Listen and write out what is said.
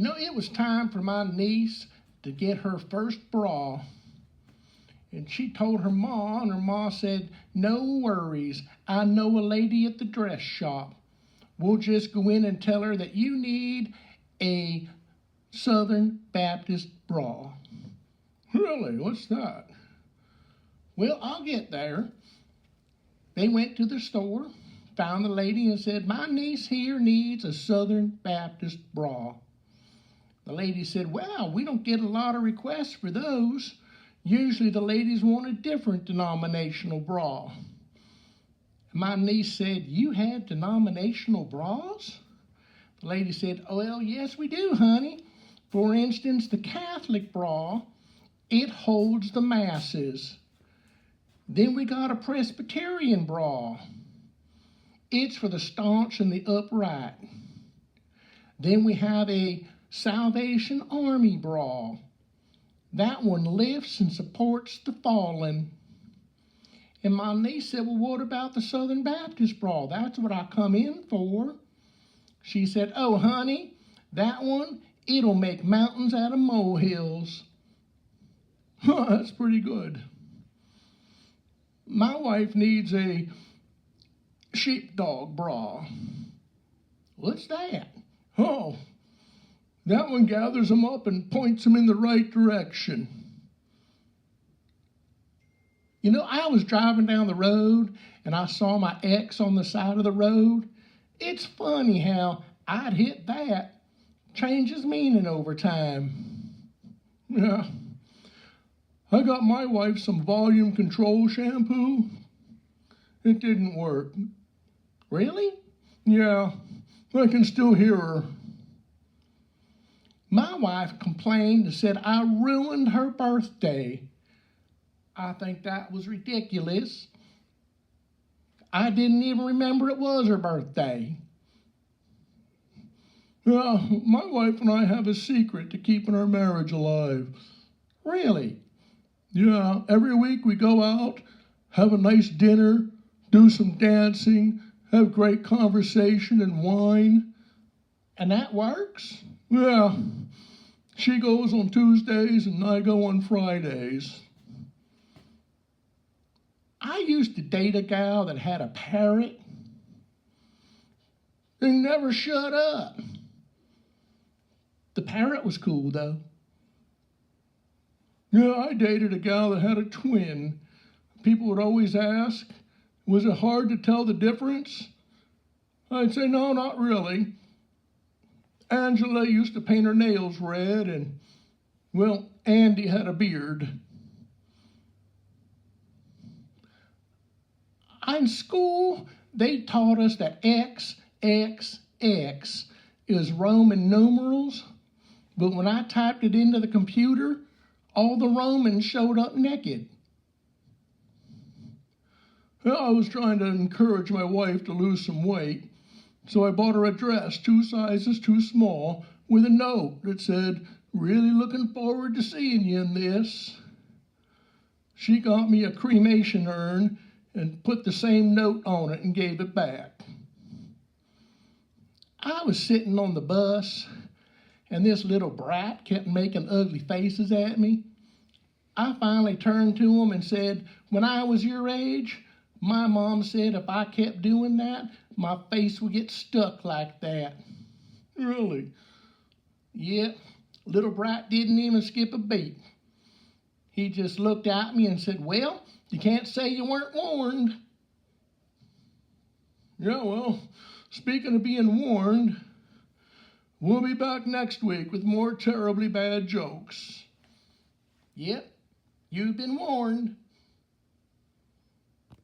You know, it was time for my niece to get her first bra. And she told her ma, and her ma said, "No worries, I know a lady at the dress shop. We'll just go in and tell her that you need a Southern Baptist bra." Really? What's that? Well, I'll get there. They went to the store, found the lady, and said, "My niece here needs a Southern Baptist bra." The lady said, "Well, we don't get a lot of requests for those. Usually the ladies want a different denominational bra." My niece said, "You have denominational bras?" The lady said, "Oh, well, yes, we do, honey. For instance, the Catholic bra, it holds the masses. Then we got a Presbyterian bra. It's for the staunch and the upright. Then we have a Salvation Army bra. That one lifts and supports the fallen." And my niece said, "Well, what about the Southern Baptist bra? That's what I come in for." She said, "Oh, honey, that one, it'll make mountains out of molehills." That's pretty good. My wife needs a sheepdog bra. What's that? Oh, that one gathers them up and points them in the right direction. You know, I was driving down the road and I saw my X on the side of the road. It's funny how I'd hit that. Changes meaning over time. Yeah. I got my wife some volume control shampoo. It didn't work. Really? Yeah, I can still hear her. My wife complained and said I ruined her birthday. I think that was ridiculous. I didn't even remember it was her birthday. Yeah, my wife and I have a secret to keeping our marriage alive. Really? Yeah, every week we go out, have a nice dinner, do some dancing, have great conversation and wine. And that works? Yeah. She goes on Tuesdays and I go on Fridays. I used to date a gal that had a parrot. They never shut up. The parrot was cool, though. Yeah, I dated a gal that had a twin. People would always ask, "Was it hard to tell the difference?" I'd say, "No, not really." Angela used to paint her nails red, and, well, Andy had a beard. In school, they taught us that XXX is Roman numerals, but when I typed it into the computer, all the Romans showed up naked. Well, I was trying to encourage my wife to lose some weight, so I bought her a dress 2 sizes too small with a note that said, "Really looking forward to seeing you in this." She got me a cremation urn and put the same note on it and gave it back. I was sitting on the bus, and this little brat kept making ugly faces at me. I finally turned to him and said, "When I was your age, my mom said if I kept doing that, my face would get stuck like that." Really? Yep, little brat didn't even skip a beat. He just looked at me and said, "Well, you can't say you weren't warned." Yeah, well, speaking of being warned, we'll be back next week with more terribly bad jokes. Yep, you've been warned.